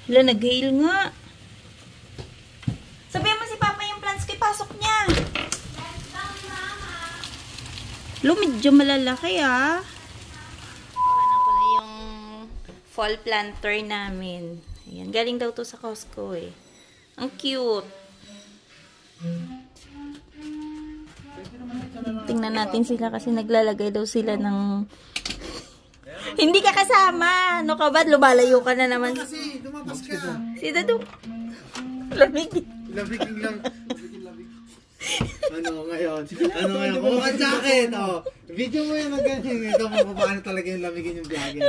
Wala, nag-hail nga. Sabihin mo si Papa yung plants ko, pasok niya. Lo, medyo malalaki ah. Ano ko na yung fall planter namin. Ayan, galing daw to sa Costco eh. Ang cute. Tingnan natin sila kasi naglalagay daw sila ng... Hindi ka kasama! Ano ka ba? Lumalayo ka na naman. Kasi, lumabas ka. Si Dado. Lamig. Lamigin lang. Ano ngayon? Ano ngayon? Kung ka jacket, oh. Video mo yan na ganyan. Ito, paano talaga yung lamigin yung vlogger.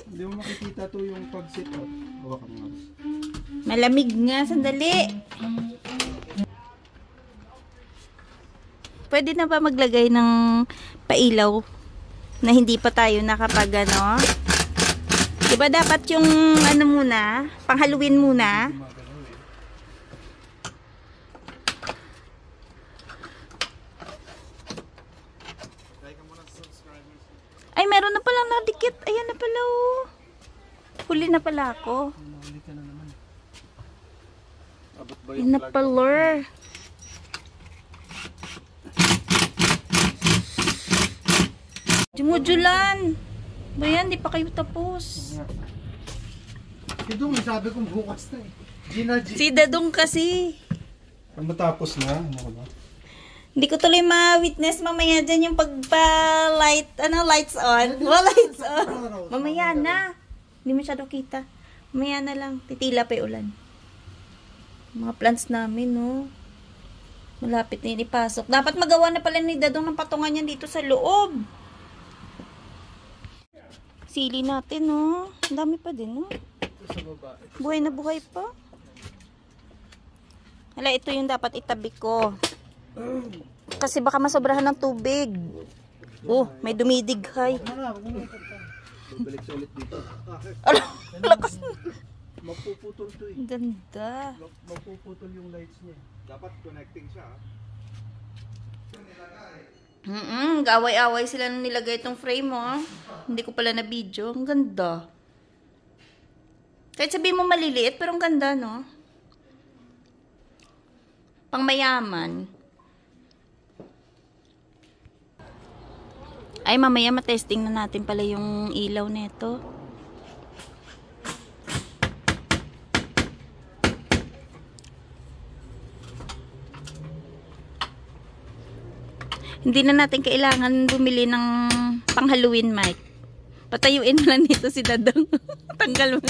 Hindi mo makikita to yung pag-sit up. Hawakan mo. Malamig nga. Sandali. Pwede na ba maglagay ng pailaw na hindi pa tayo nakapag ano? Diba dapat yung ano muna, pang Halloween muna? Ay, meron na palang nadikit. Ayan na pala oh. Huli na pala ako. Ayan na pala. Jumujulan. Ba yan? Di pa kayo tapos. Ito, sabi kong bukas na eh. Gina G. Si Dadong kasi. Pag matapos na, ano ko ba? Hindi ko tuloy ma-witness mamaya dyan yung pagpa-light, lights on. Lights on. Mamaya na. Hindi masyado kita. Mamaya na lang. Titila pa yung ulan. Mga plants namin, no. Malapit na yun ipasok. Dapat magawa na pala ni Dadong ng patungan yan dito sa loob. Sili natin, no. Ang dami pa din, no. Buhay na buhay pa. Hala, ito yung dapat itabi ko. Kasi baka masobrahan ng tubig. Oh, may dumidighay. Balik sa ulit dito. Lakas. Mapuputol to eh. Ganda. Mapuputol yung lights niya. Dapat connecting siya. Gaway-away sila nung nilagay itong frame, oh. Hindi ko pala na video. Ang ganda. Kahit sabihin mo maliliit, pero ang ganda, no? Pang mayaman. Ay, mamaya matesting na natin pala yung ilaw nito. Hindi na natin kailangan bumili ng pang Halloween mic. Patayuin mo lang dito si Dadong. Tanggal mo.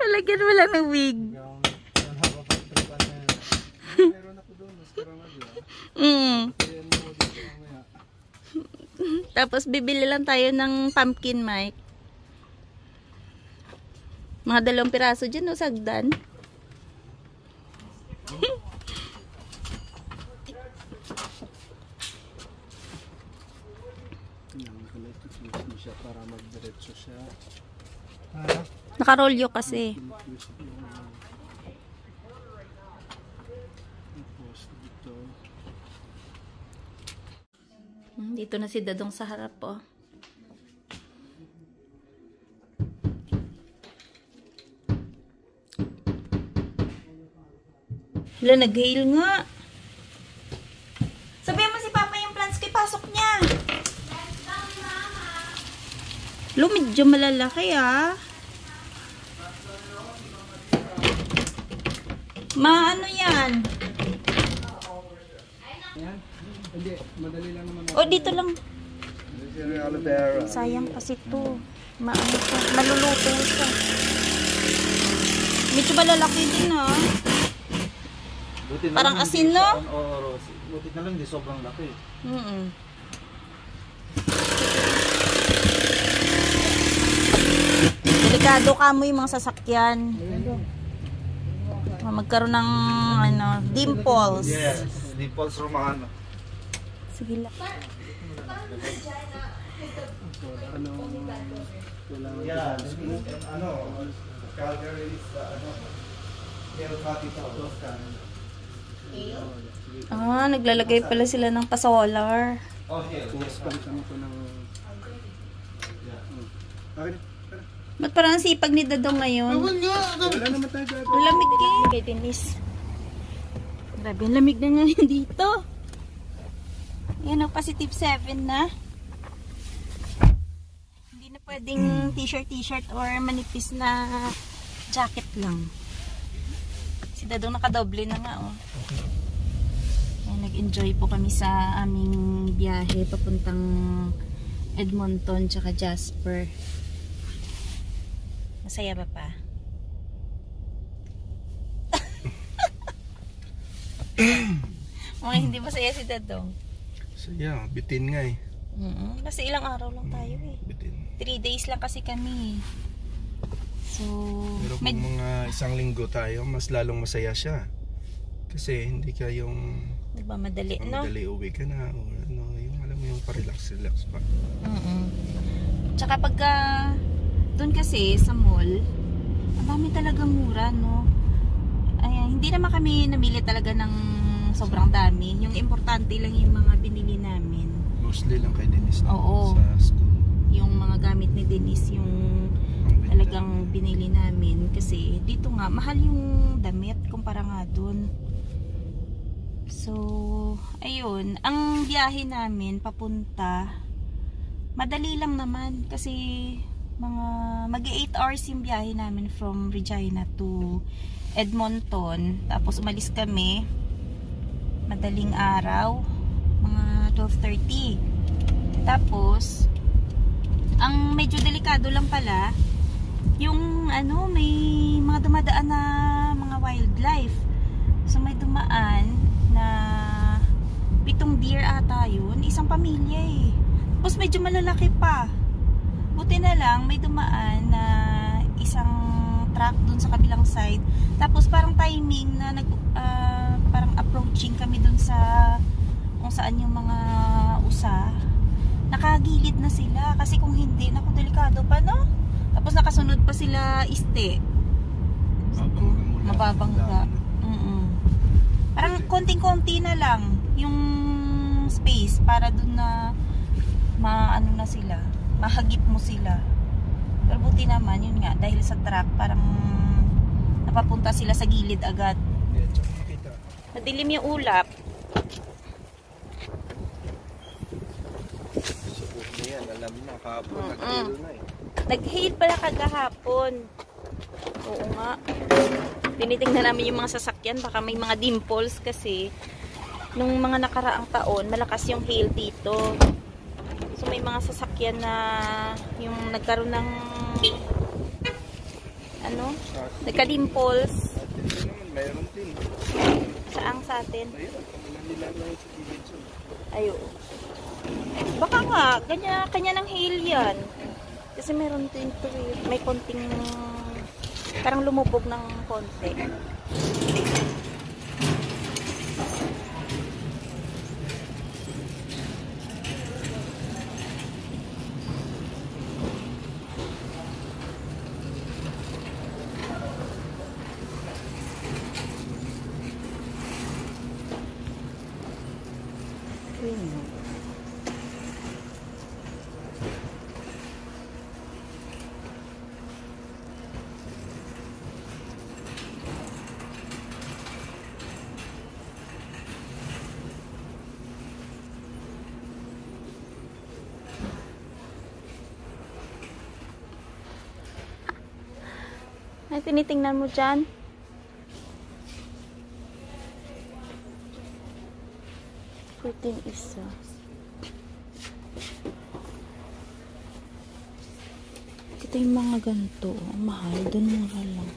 Palagyan mo lang ng wig. Tapos bibili lang tayo ng pumpkin mic. Mga 2 piraso dyan, no, sagdan. Para magdiretso siya. Nakarolyo kasi. Dito na si Dadong sa harap, oh. Wala, nag-hail nga. Sabihin mo si Papa yung plants ko, pasok niya. Lo, medyo malalaki ah. Maano yan? Hindi, madali lang naman. O, dito lang. Sayang kasi to. Maano siya. Maluluto siya. Medyo malalaki din ah. Parang asin, no? Buti na lang, hindi sobrang laki. Delikado ka mo yung mga sasakyan. Magkaroon ng dimples. Yes, dimples Romano. Sige lang. Yeah, Calgary is Hill capital. Naglalagay pala sila ng pa-solar. Oh, yes. Palitan ko ng... Okay. Ba't parang ang sipag ni Dadong ngayon? Ewan nga. Wala naman tayo gagawin. Ang lamig eh. Kay Denise. Grabe, ang lamig na ngayon dito. Yan o, positive 7 na. Hindi na pwedeng t-shirt or manipis na jacket lang. Si Dadong nakadoble na nga o. Nag-enjoy po kami sa aming biyahe papuntang Edmonton tsaka Jasper. Masaya ba pa? Okay, hindi masaya si Dadong. Saya, bitin nga eh. Kasi ilang araw lang tayo eh. Bitin. 3 days lang kasi kami. So, Pero kung mga isang linggo tayo, mas lalong masaya siya. Kasi hindi ka yung nagmamadali, no? madali uwi ka na. O ano, yung alam mo yung pa-relax pa. Tsaka pagka doon kasi sa mall, ang dami talagang mura, no? Ay, hindi naman kami namili talaga ng sobrang dami. Yung importante lang yung mga binili namin. Mostly lang kay Denise na Oo. sa school. Yung mga gamit ni Denise, yung talagang binili namin. Kasi dito nga, mahal yung damit kumpara nga doon. So, ayun. Ang biyahe namin papunta, madali lang naman. Kasi mga mag-8 hours yung biyahe namin from Regina to Edmonton. Tapos umalis kami madaling araw, mga 12:30. Tapos ang medyo delikado lang pala yung ano, may mga dumadaan na mga wildlife. So may dumaan na 7 deer ata yun, isang pamilya eh. Tapos medyo malalaki pa. Buti na lang may dumaan na isang truck dun sa kabilang side. Tapos parang timing na parang approaching kami dun sa kung saan yung mga usa. Nakagilid na sila kasi kung hindi, naku, delikado pa, no? Tapos nakasunod pa sila iste. Mababangga. Parang konting-konti na lang yung space para dun na maano na sila, mahagip mo sila. Pero buti naman, yun nga, dahil sa truck, parang napapunta sila sa gilid agad. Madilim yung ulap. Subok na yan, alam na, kahapon nag-hail na eh. Nag-hail pala kagahapon. Oo nga. Tinitingnan namin yung mga sasakyan, baka may mga dimples kasi nung mga nakaraang taon, malakas yung hail dito. So may mga sasakyan na yung nagkaroon ng ano, nagka-dimples. Mayroon din. Saang sa atin? Ayun, Ayo. Baka nga, kanya ng hail yan. Kasi meron din to, may konting parang lumubog ng konti. Ay, tinitingnan mo dyan. isa. Ito yung mga ganito. Ang mahal. Doon mura lang.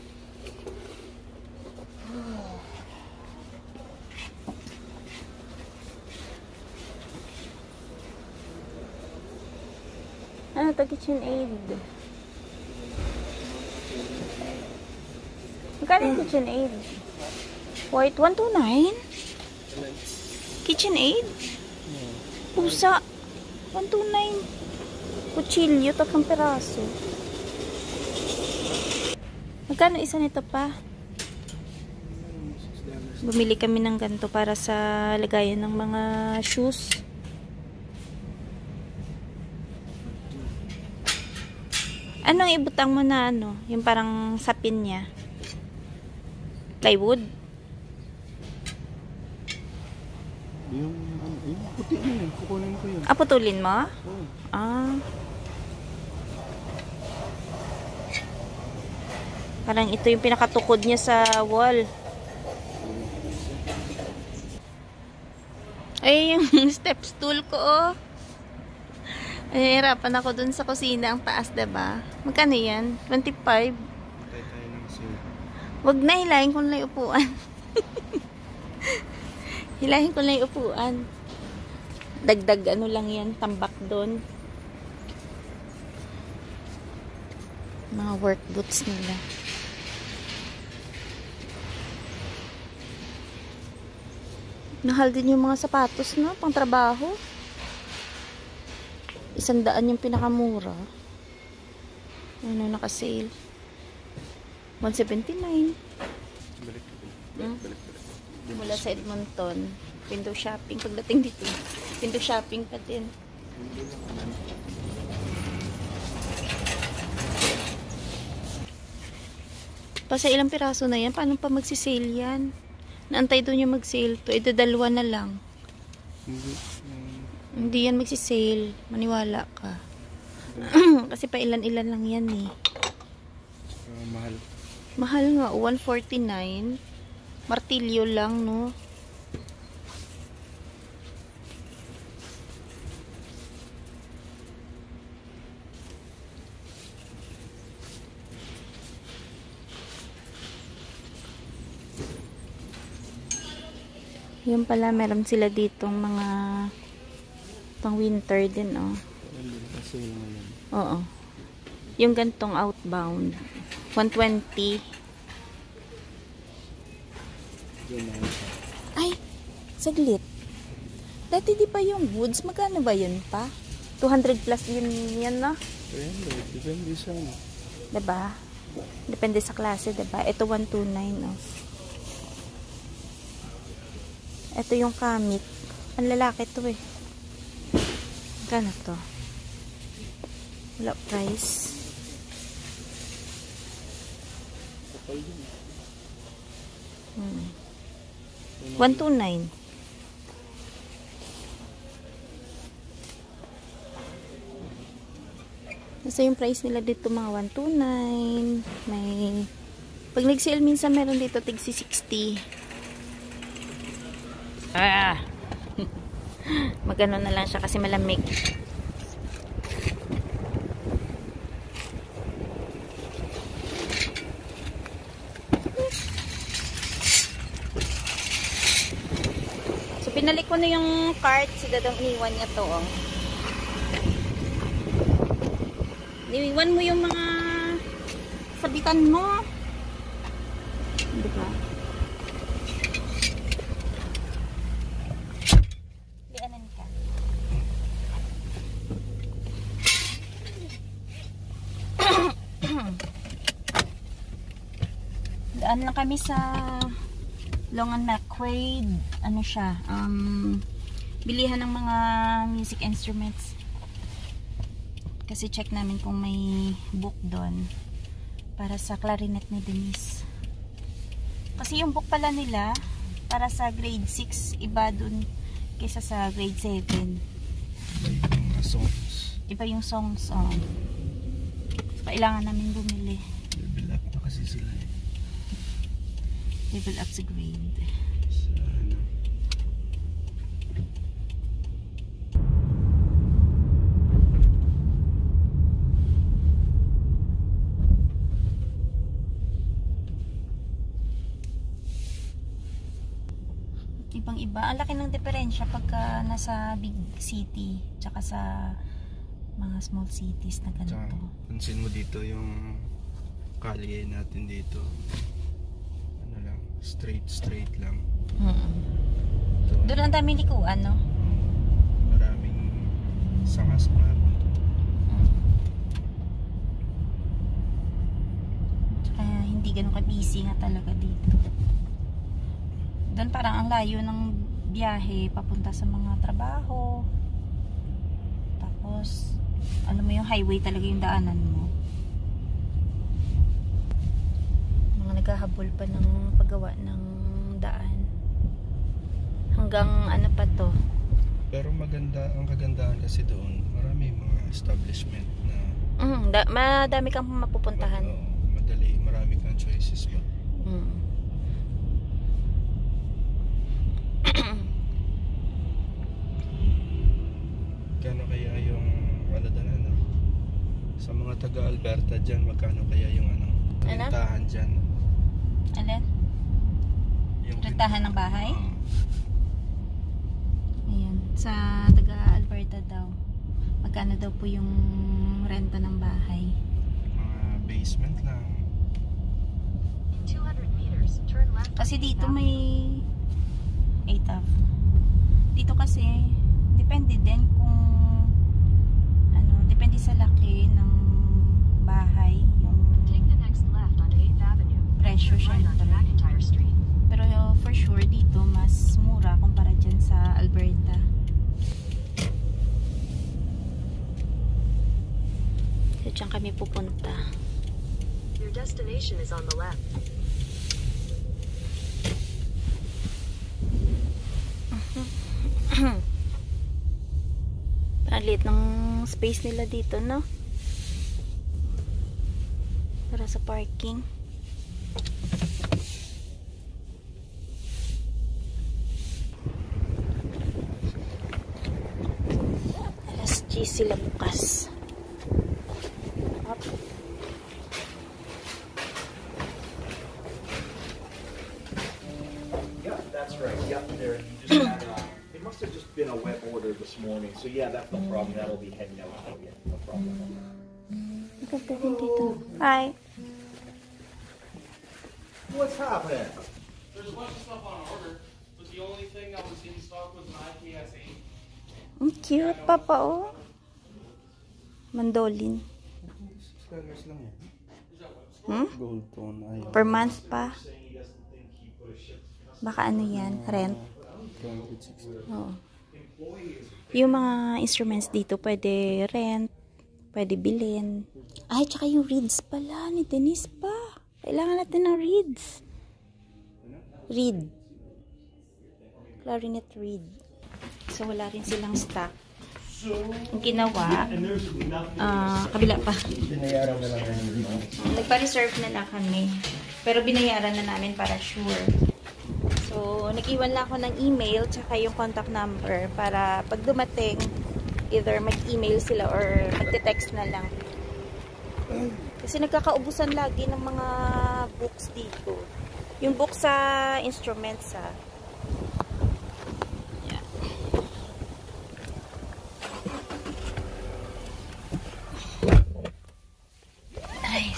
Ano to? KitchenAid. Magkano yung KitchenAid? White 129? KitchenAid? Pusa. 129. Kutsilyo, 3 peraso. Magkano isa nito pa? Bumili kami ng ganito para sa lagayan ng mga shoes. Anong ibutang mo na ano? Yung parang sapin niya. Plywood? Yung puti yun. Kukunin ko yun. Ah, putulin mo? Oo. Ah. Parang ito yung pinakatukod niya sa wall. Ay, yung step stool ko, oh. Ay, hirapan ako dun sa kusina. Ang taas, diba? Magkano yan? 25? Patay tayo ng sale. Wag na, hilahin ko lang yung upuan. Hilahin ko lang yung upuan. Dagdag ano lang yan, tambak doon. Mga work boots nila. Mahal din yung mga sapatos na, pang trabaho. 100 yung pinakamura. Ano, naka-sale. 179. Balik. Mula sa Edmonton. Window shopping. Pagdating dito, window shopping pa din. Pa sa ilang piraso na yan, paano pa magsisale yan? Naantay doon yung mag-sale to. Ito, dalawa na lang. Hindi yan magsisale. Maniwala ka. Kasi pa ilan-ilan lang yan eh. Mahal. Mahal nga. 149. Martilyo lang, no? Yung pala, meron sila ditong mga pang winter din, oh. Sale ngayon. Oo. Yung gantong outbound. 120. Ay, saglit. Dati di pa yung woods, magkano ba yun pa? 200 plus yun yan, no? Depende sa ano. Diba? Depende sa klase, diba? Ito 129, no? Ito yung kamit. Ang lalaki to eh. Magkano to? Wala price. Kapal yun. 129. Nasa yung price nila dito mga 129. May pag nag-sale minsan meron dito tigsi 60. Magano na lang siya kasi malamig. So pinalik ko na yung cart, si Dadang iniwan niya to, oh. Iniwan mo yung mga sabitan mo. Diba? Lianan ka. Daan lang kami sa Long and McQuaid. Ano siya? Bilihan ng mga music instruments. Kasi check namin kung may book doon para sa clarinet ni Denise. Kasi yung book pala nila para sa grade 6 iba doon kaysa sa grade 7. Songs. Iba yung songs. Oh. Kailangan namin bumili. Level up na kasi sila eh. Level up sa grade. Sa ano. Ibang iba. Ang laki ng diferensya pagka nasa big city tsaka sa mga small cities na ganito. Tsaka, pansin mo dito yung kalye natin dito. Ano lang, straight lang. Ito, Doon ang daming likuan, no? maraming sangas na. Tsaka hindi ganun ka-busy nga talaga dito. Doon parang ang layo ng biyahe papunta sa mga trabaho. Tapos alam mo yung highway talaga yung daanan mo. naghahabol pa ng paggawa ng daan. Hanggang ano pa to. Pero maganda, ang kagandahan kasi doon, marami mga establishment na Madami kang mapupuntahan. madali, marami kang choices ba. Kano kaya yung sa mga taga-Alberta dyan, magkano kaya yung rentahan dyan? Alin? Yung Rentahan ng bahay? Ayan. Sa taga-Alberta daw. Magkano daw po yung renta ng bahay? Mga basement lang. Kasi dito may 8 dito kasi depende din kung depende sa laki ng bahay yung presyo syempre. Pero for sure dito mas mura kumpara dyan sa Alberta. So dyan kami pupunta. Your destination is on the left. Ang liit ng space nila dito, no? Para sa parking. Alas 10 sila bukas. Up. Yeah, that's right. Yep, there. You just had, it must have just been a wet order this morning. So yeah, that's no problem. That'll be heading out to you. No problem. Maganda din dito. Hi. What's happening? There's a bunch of stuff on order, but the only thing that was in stock was an IPS 8. Ang cute, Papa, oh. Mandolin. $6 lang yan. Gold tone. Ayun. Per month pa. Baka ano yan? Rent? 260. Oo. Yung mga instruments dito, pwede rent, pwede bilhin. Ay, tsaka yung reeds pala, ni Denise pa. Kailangan natin ng reeds. Reed. Clarinet reed. So, wala rin silang stock. Ang ginawa, kabila pa. Binayaran na lang yan. Nagpa-reserve na lang kami. Pero binayaran na namin para sure. So, nag-iwan lang ako ng email tsaka yung contact number para pag dumating, either mag-email sila or mag-text na lang. Kasi nagkakaubusan lagi ng mga books dito. Yung book sa instruments, ha. Yeah. Ay.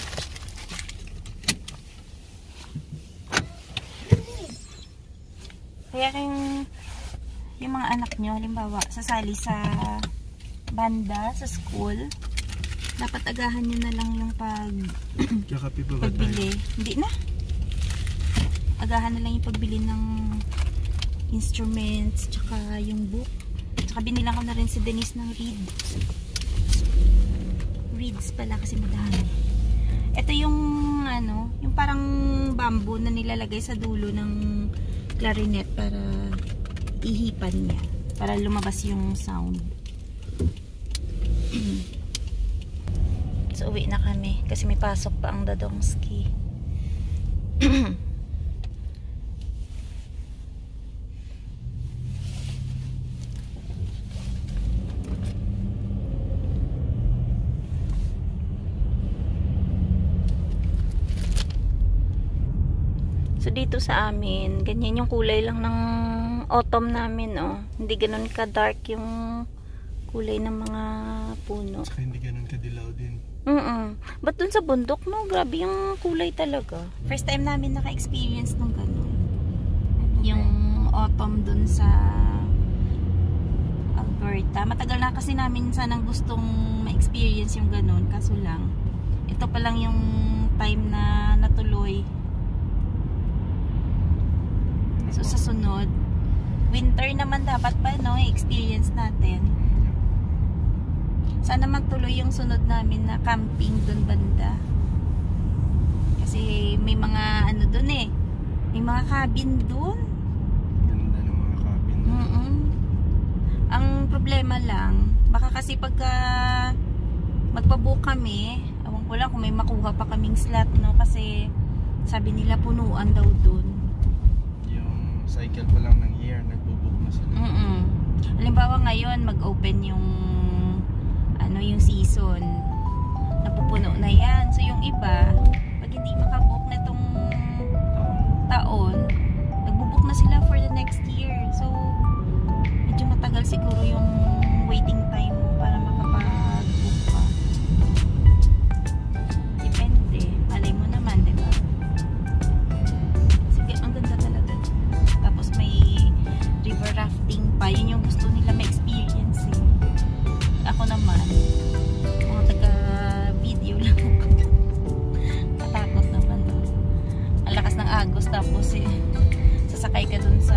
Kaya yung mga anak nyo, halimbawa, sasali sa banda, sa school, dapat agahan nyo na lang yung Kakapi ba ba tayo? pagbili. Hindi na. Agahan na lang yung pagbili ng instruments, tsaka yung book. Tsaka binilang ko na rin si Denise ng reeds. Reeds pala kasi madami. Ito yung yung parang bamboo na nilalagay sa dulo ng clarinet para ihipan niya. Para lumabas yung sound. So, uwi na kami. Kasi may pasok pa ang Dadomski. So, dito sa amin, ganyan yung kulay lang ng autumn namin, oh. Hindi ganun ka-dark yung kulay ng mga puno. Saka hindi ganun kadilaw din. Ba't dun sa bundok, no? Grabe yung kulay talaga. First time namin naka-experience ng ganun. Yung autumn dun sa Alberta. Matagal na kasi namin sanang gustong ma-experience yung ganun. Kaso lang, ito pa lang yung time na natuloy. So sa sunod, winter naman dapat pa, no? I-experience natin. Sana magtuloy yung sunod namin na camping doon banda. Kasi may mga dun eh. May mga cabin dun. Ganda ng mga cabin. Ang problema lang, baka kasi pagka magpabook kami, ewan ko lang kung may makuha pa kaming slot, no? Kasi sabi nila punuan daw dun. Yung cycle pa lang ng year, nagbo-book na sila. Halimbawa ngayon, mag-open yung yung season. Napupuno na yan. So yung iba, pag hindi makabook na tong taon, nagbo-book na sila for the next year. So medyo matagal siguro yung waiting time mo para makapag-book ka. Depende. Malay mo naman, diba? Sige, ang ganda talaga. Tapos may river rafting pa. Yun yung gusto nila ma-experience eh. Ako naman, mga taga-video lang ako. Katakot naman. Ang lakas ng agos, tapos sasakay ka dun sa